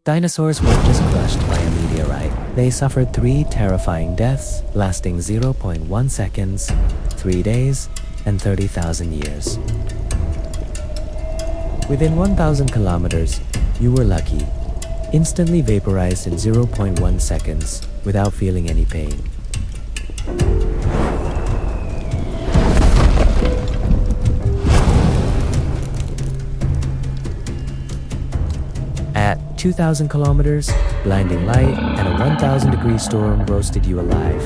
Dinosaurs weren't just crushed by a meteorite. They suffered three terrifying deaths, lasting 0.1 seconds, 3 days, and 30,000 years. Within 1,000 kilometers, you were lucky. Instantly vaporized in 0.1 seconds without feeling any pain. At 2,000 kilometers, blinding light and a 1,000-degree storm roasted you alive.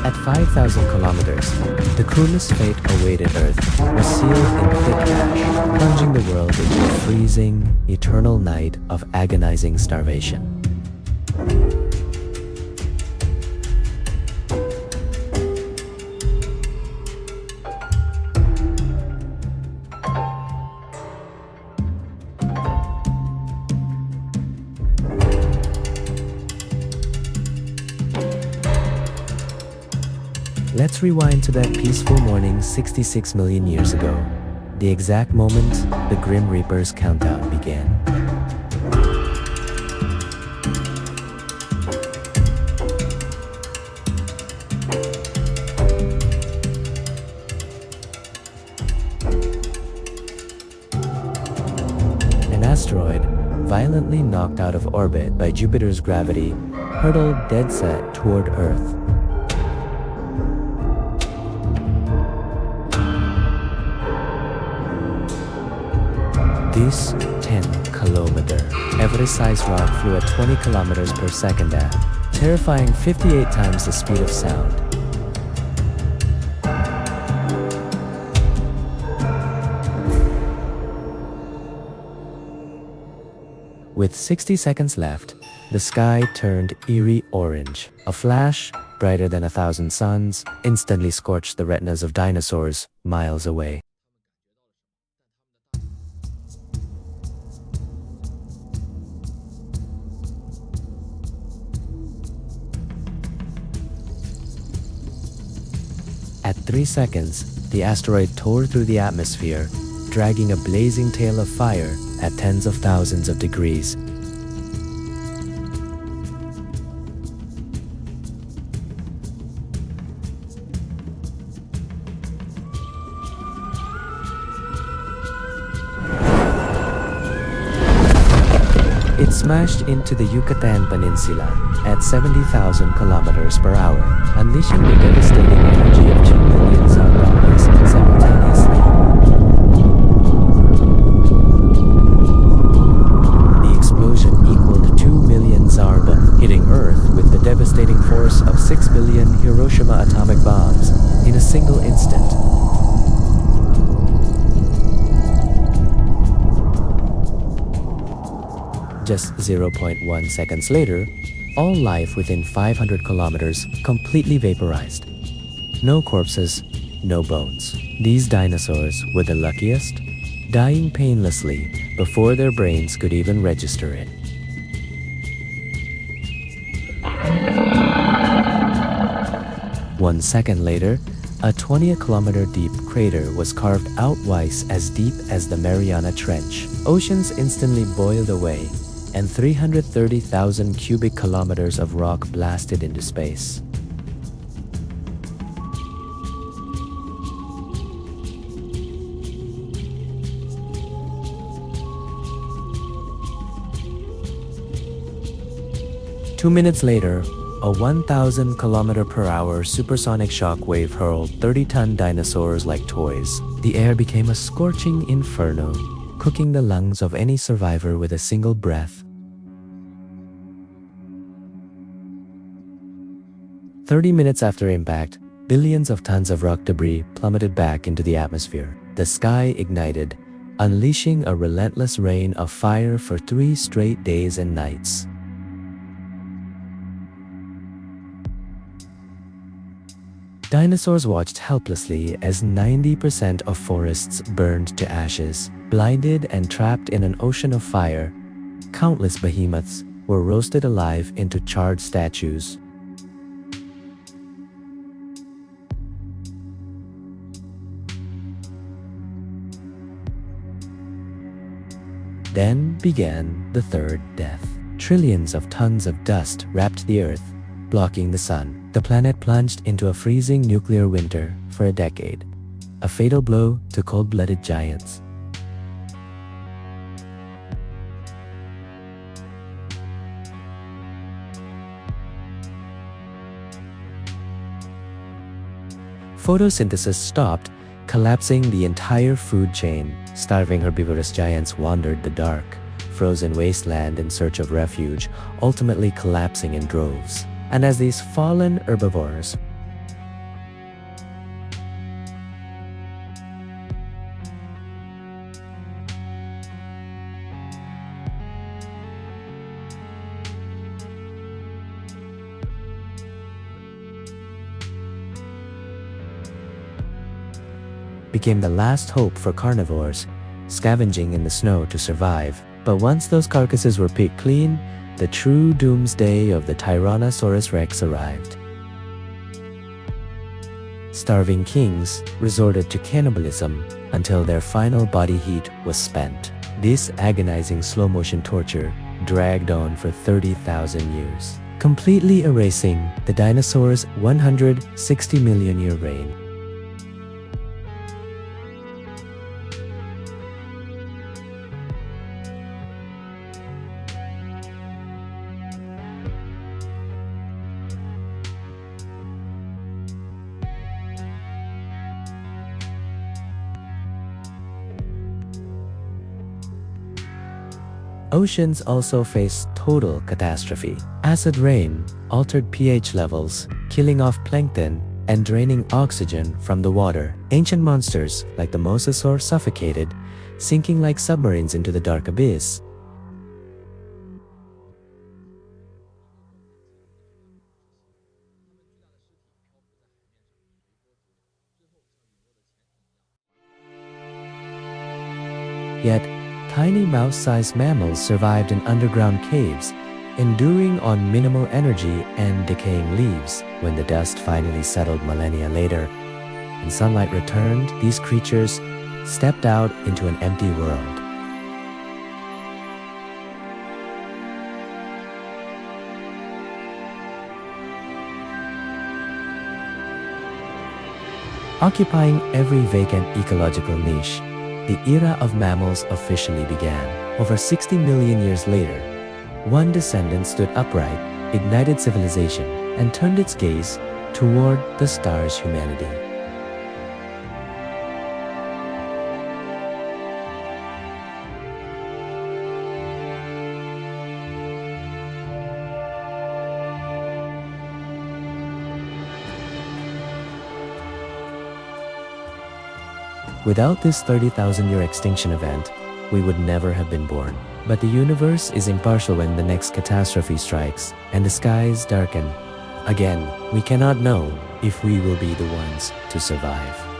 At 5,000 kilometers, the cruelest fate awaited Earth was sealed in thick ash, plunging the world into a freezing, eternal night of agonizing starvation. Let's rewind to that peaceful morning 66 million years ago, the exact moment the Grim Reaper's countdown began. An asteroid, violently knocked out of orbit by Jupiter's gravity, hurtled dead set toward Earth. This 10-kilometer Everest-sized rock flew at 20 kilometers per second at, terrifying 58 times the speed of sound. With 60 seconds left, the sky turned eerie orange. A flash, brighter than 1,000 suns, instantly scorched the retinas of dinosaurs miles away. At 3 seconds, the asteroid tore through the atmosphere, dragging a blazing tail of fire at tens of thousands of degrees. It smashed into the Yucatan Peninsula at 70,000 kilometers per hour, unleashing the devastating energy of 2 million zombies simultaneously. The explosion equaled 2 million Zarba, hitting Earth with the devastating force of 6 billion Hiroshima atomic bombs in a single instant. Just 0.1 seconds later, all life within 500 kilometers completely vaporized. No corpses, no bones. These dinosaurs were the luckiest, dying painlessly before their brains could even register it. One second later, a 20-kilometer deep crater was carved outwise as deep as the Mariana Trench. Oceans instantly boiled away, and 330,000 cubic kilometers of rock blasted into space. Two minutes later, a 1,000-kilometer-per-hour supersonic shockwave hurled 30-ton dinosaurs like toys. The air became a scorching inferno, cooking the lungs of any survivor with a single breath. 30 minutes after impact, billions of tons of rock debris plummeted back into the atmosphere. The sky ignited, unleashing a relentless rain of fire for 3 straight days and nights. Dinosaurs watched helplessly as 90% of forests burned to ashes. Blinded and trapped in an ocean of fire, countless behemoths were roasted alive into charred statues. Then began the third death. Trillions of tons of dust wrapped the Earth, blocking the sun. The planet plunged into a freezing nuclear winter for a decade, a fatal blow to cold-blooded giants. Photosynthesis stopped, collapsing the entire food chain. Starving herbivorous giants wandered the dark, frozen wasteland in search of refuge, ultimately collapsing in droves. And as these fallen herbivores became the last hope for carnivores, scavenging in the snow to survive. But once those carcasses were picked clean, the true doomsday of the Tyrannosaurus Rex arrived. Starving kings resorted to cannibalism until their final body heat was spent. This agonizing slow-motion torture dragged on for 30,000 years, completely erasing the dinosaurs' 160 million year reign. Oceans also faced total catastrophe. Acid rain altered pH levels, killing off plankton and draining oxygen from the water. Ancient monsters like the mosasaur suffocated, sinking like submarines into the dark abyss. Yet, tiny mouse-sized mammals survived in underground caves, enduring on minimal energy and decaying leaves. When the dust finally settled millennia later and sunlight returned, these creatures stepped out into an empty world. Occupying every vacant ecological niche, the era of mammals officially began. Over 60 million years later, one descendant stood upright, ignited civilization, and turned its gaze toward the stars' humanity. Without this 30,000-year extinction event, we would never have been born. But the universe is impartial when the next catastrophe strikes and the skies darken. Again, we cannot know if we will be the ones to survive.